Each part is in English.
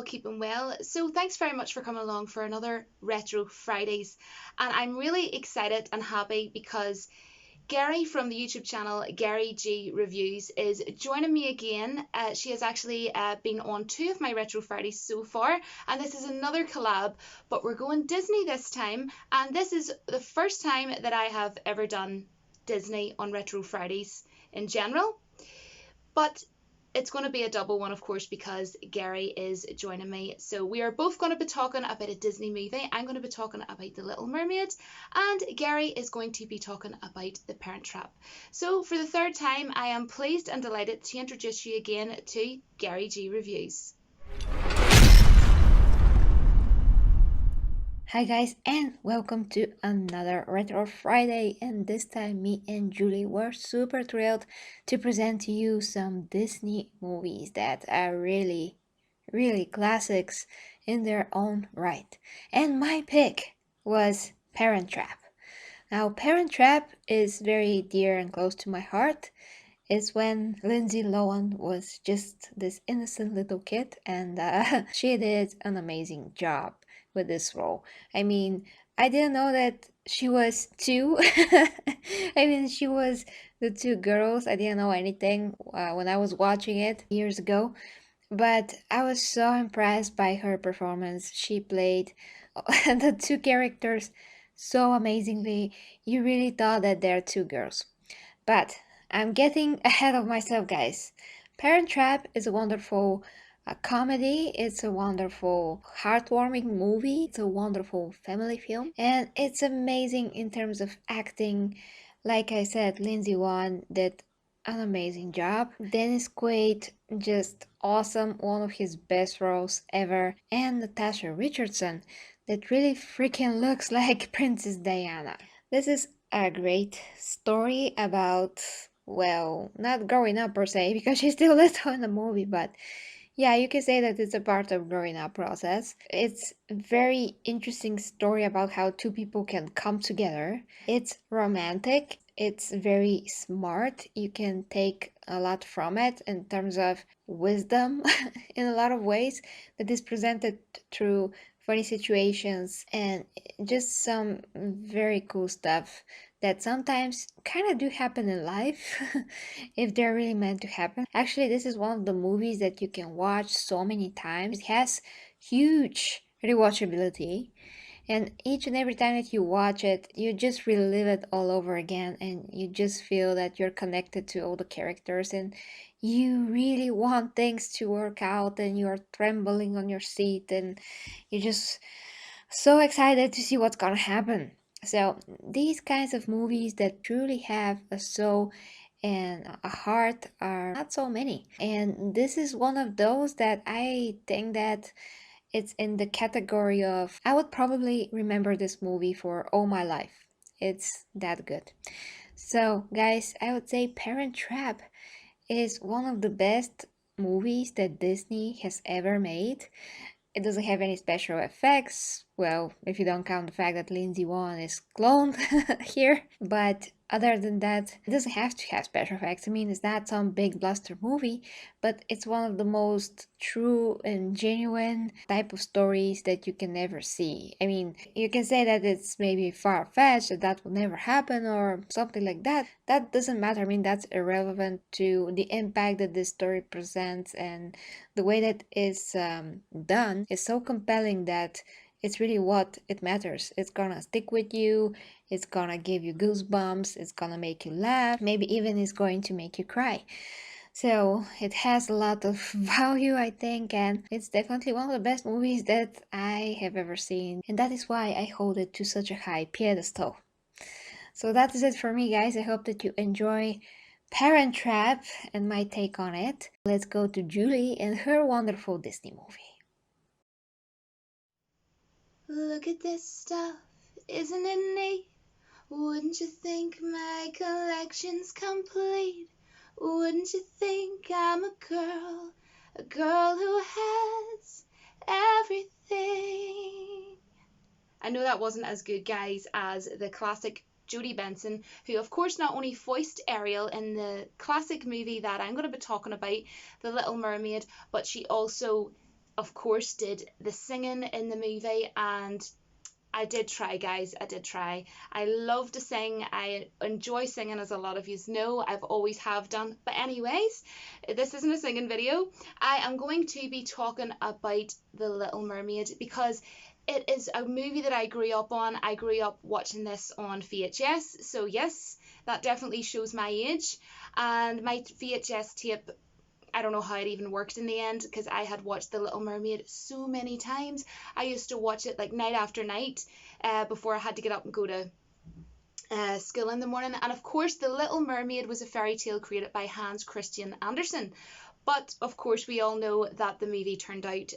all keeping well. So thanks very much for coming along for another Retro Fridays. And I'm really excited and happy because Geri from the YouTube channel Geri G Reviews is joining me again. She has actually been on two of my Retro Fridays so far, and this is another collab, but we're going Disney this time, and this is the first time that I have ever done Disney on Retro Fridays in general. But it's going to be a double one, of course, because Geri is joining me. So we are both going to be talking about a Disney movie. I'm going to be talking about The Little Mermaid, and Geri is going to be talking about The Parent Trap. So for the third time, I am pleased and delighted to introduce you again to Geri G Reviews. Hi guys, and welcome to another Retro Friday, and this time me and Julie were super thrilled to present to you some Disney movies that are really classics in their own right. And my pick was Parent Trap. Now Parent Trap is very dear and close to my heart. It's when Lindsay Lohan was just this innocent little kid, and she did an amazing job with this role. I mean, I didn't know that she was two. I mean, she was the two girls. I didn't know anything when I was watching it years ago, but I was so impressed by her performance. She played the two characters so amazingly. You really thought that they're two girls. But I'm getting ahead of myself, guys. Parent Trap is a wonderful comedy. It's a wonderful, heartwarming movie. It's a wonderful family film. And it's amazing in terms of acting. Like I said, Lindsay Lohan did an amazing job. Dennis Quaid, just awesome. One of his best roles ever. And Natasha Richardson, that really freaking looks like Princess Diana. This is a great story about, well, not growing up per se, because she's still little in the movie, but yeah, you can say that it's a part of growing up process. It's a very interesting story about how two people can come together. It's romantic. It's very smart. You can take a lot from it in terms of wisdom in a lot of ways that is presented through funny situations and just some very cool stuff that sometimes kind of do happen in life if they're really meant to happen. Actually, this is one of the movies that you can watch so many times. It has huge rewatchability, and each and every time that you watch it, you just relive it all over again, and you just feel that you're connected to all the characters, and you really want things to work out, and you're trembling on your seat, and you're just so excited to see what's gonna happen. So these kinds of movies that truly have a soul and a heart are not so many. And this is one of those that I think that it's in the category of I would probably remember this movie for all my life. It's that good. So guys, I would say Parent Trap is one of the best movies that Disney has ever made. It doesn't have any special effects. Well, if you don't count the fact that Lindsay Lohan is cloned here. But other than that, it doesn't have to have special effects. I mean, it's not some big bluster movie, but it's one of the most true and genuine type of stories that you can ever see. I mean, you can say that it's maybe far-fetched, that that will never happen or something like that. That doesn't matter. I mean, that's irrelevant to the impact that this story presents, and the way that it's done is so compelling that it's really what it matters. It's gonna stick with you, it's gonna give you goosebumps, it's gonna make you laugh, maybe even it's going to make you cry. So it has a lot of value, I think, and it's definitely one of the best movies that I have ever seen, and that is why I hold it to such a high pedestal. So that is it for me, guys. I hope that you enjoy Parent Trap and my take on it. Let's go to Julie and her wonderful Disney movie. Look at this stuff, isn't it neat? Wouldn't you think my collection's complete? Wouldn't you think I'm a girl who has everything? I know that wasn't as good, guys, as the classic Jodie Benson, who of course not only voiced Ariel in the classic movie that I'm going to be talking about, The Little Mermaid, but she also of course, did the singing in the movie, and I did try, guys. I did try. I love to sing. I enjoy singing, as a lot of you know. I've always have done. But anyways, this isn't a singing video. I am going to be talking about The Little Mermaid because it is a movie that I grew up on. I grew up watching this on VHS. So yes, that definitely shows my age. And my VHS tape, I don't know how it even worked in the end, because I had watched The Little Mermaid so many times. I used to watch it like night after night before I had to get up and go to school in the morning. And of course, The Little Mermaid was a fairy tale created by Hans Christian Andersen. But of course, we all know that the movie turned out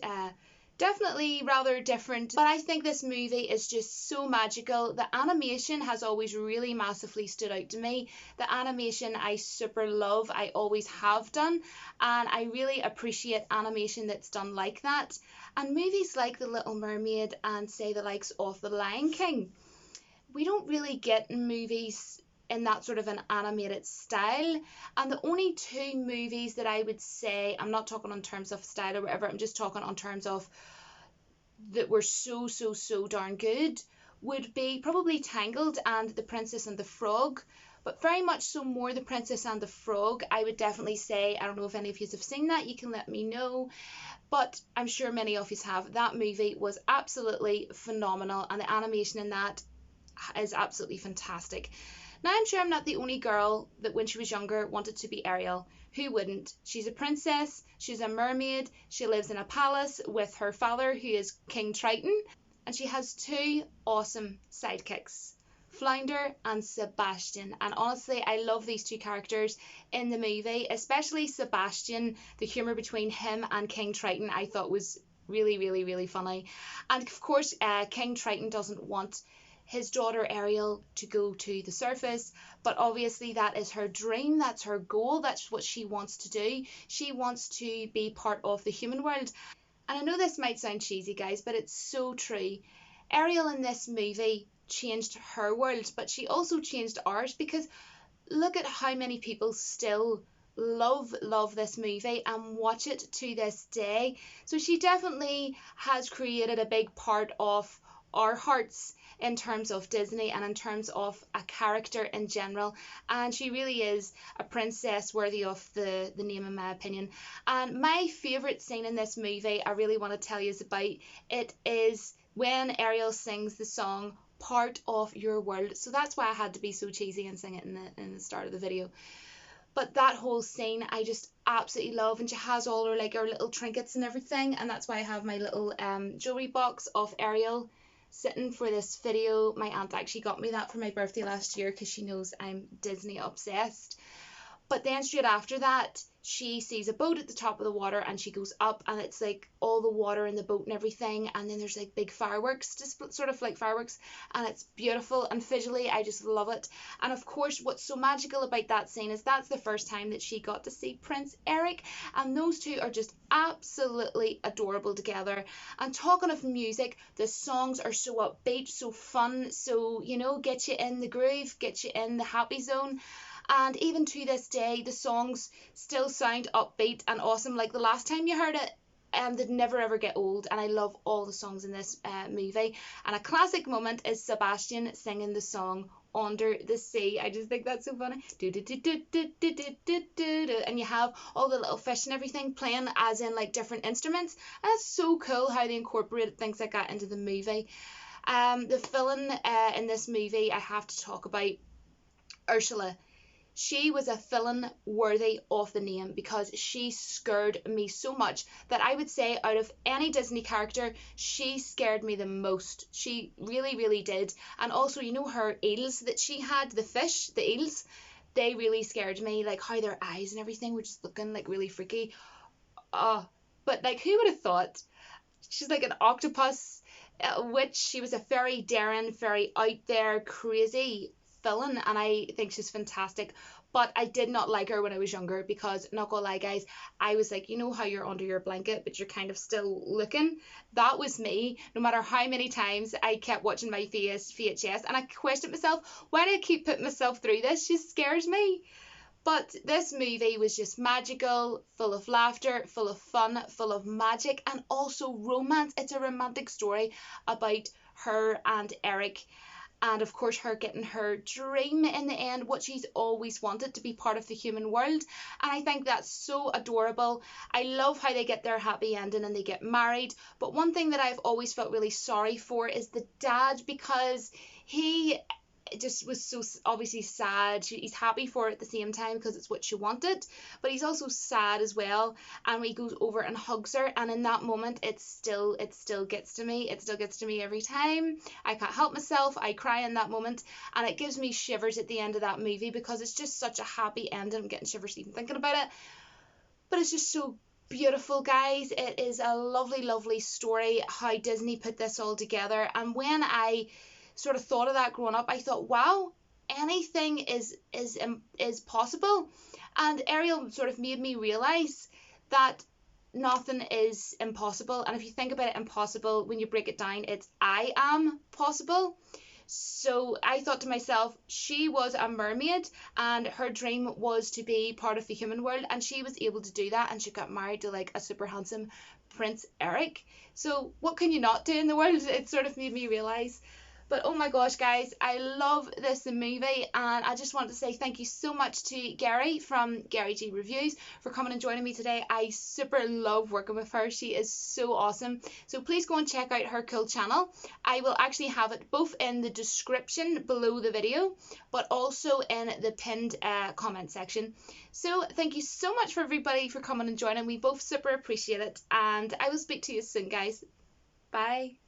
definitely rather different. But I think this movie is just so magical. The animation has always really massively stood out to me. The animation I super love, I always have done, and I really appreciate animation that's done like that. And movies like The Little Mermaid and say the likes of The Lion King, we don't really get movies in that sort of an animated style. And the only two movies that I would say, I'm not talking on terms of style or whatever, I'm just talking on terms of that were so darn good, would be probably Tangled and The Princess and the Frog. But very much so more The Princess and the Frog, I would definitely say. I don't know if any of you have seen that, you can let me know. But I'm sure many of you have. That movie was absolutely phenomenal, and the animation in that is absolutely fantastic. Now, I'm sure I'm not the only girl that when she was younger wanted to be Ariel. Who wouldn't? She's a princess, she's a mermaid, she lives in a palace with her father, who is King Triton, and she has two awesome sidekicks, Flounder and Sebastian. And honestly, I love these two characters in the movie, especially Sebastian. The humour between him and King Triton I thought was really funny. And of course, King Triton doesn't want his daughter Ariel to go to the surface, but obviously that is her dream, that's her goal, that's what she wants to do. She wants to be part of the human world. And I know this might sound cheesy, guys, but it's so true. Ariel in this movie changed her world, but she also changed ours, because look at how many people still love this movie and watch it to this day. So she definitely has created a big part of our hearts in terms of Disney and in terms of a character in general, and she really is a princess worthy of the name, in my opinion. And my favourite scene in this movie I really want to tell you is about, it is when Ariel sings the song Part of Your World. So that's why I had to be so cheesy and sing it in the start of the video. But that whole scene I just absolutely love, and she has all her like her little trinkets and everything, and that's why I have my little jewelry box of Ariel sitting for this video. My aunt actually got me that for my birthday last year because she knows I'm Disney obsessed. But then straight after that, she sees a boat at the top of the water, and she goes up, and it's like all the water in the boat and everything, and then there's like big fireworks, just sort of like fireworks, and it's beautiful, and visually I just love it. And of course, what's so magical about that scene is that's the first time that she got to see Prince Eric, and those two are just absolutely adorable together. And talking of music, the songs are so upbeat, so fun, so get you in the groove, get you in the happy zone. And even to this day, the songs still sound upbeat and awesome. Like the last time you heard it, they'd never ever get old. And I love all the songs in this movie. And a classic moment is Sebastian singing the song Under the Sea. I just think that's so funny. And you have all the little fish and everything playing as in like different instruments. And it's so cool how they incorporated things like that into the movie. The villain in this movie, I have to talk about Ursula. She was a villain worthy of the name, because she scared me so much that I would say out of any Disney character, she scared me the most. She really did. And also, her eels that she had, the fish, the eels, they really scared me, like how their eyes and everything were just looking like really freaky. But like, who would have thought? She's like an octopus witch. She was a very daring, very out there, crazy villain, and I think she's fantastic. But I did not like her when I was younger, because not gonna lie, guys, I was like, how you're under your blanket but you're kind of still looking. That was me. No matter how many times I kept watching my VHS, and I questioned myself, why do I keep putting myself through this? She scares me. But this movie was just magical, full of laughter, full of fun, full of magic, and also romance. It's a romantic story about her and Eric, and of course her getting her dream in the end, what she's always wanted, to be part of the human world. And I think that's so adorable. I love how they get their happy ending and they get married. But one thing that I've always felt really sorry for is the dad, because he just was so obviously sad. He's happy for it at the same time because it's what she wanted, but he's also sad as well. And he goes over and hugs her, and in that moment, it still gets to me. It still gets to me every time. I can't help myself. I cry in that moment, and it gives me shivers at the end of that movie because it's just such a happy ending. I'm getting shivers even thinking about it, but it's just so beautiful, guys. It is a lovely, lovely story how Disney put this all together. And when I sort of thought of that growing up, I thought, wow, anything is possible. And Ariel sort of made me realize that nothing is impossible. And if you think about it, impossible, when you break it down, it's I am possible. So I thought to myself, she was a mermaid and her dream was to be part of the human world, and she was able to do that, and she got married to like a super handsome Prince Eric. So what can you not do in the world? It sort of made me realize. But oh my gosh, guys, I love this movie, and I just want to say thank you so much to Geri from Geri G Reviews for coming and joining me today. I super love working with her. She is so awesome. So please go and check out her cool channel. I will actually have it both in the description below the video, but also in the pinned comment section. So thank you so much for everybody for coming and joining. We both super appreciate it, and I will speak to you soon, guys. Bye.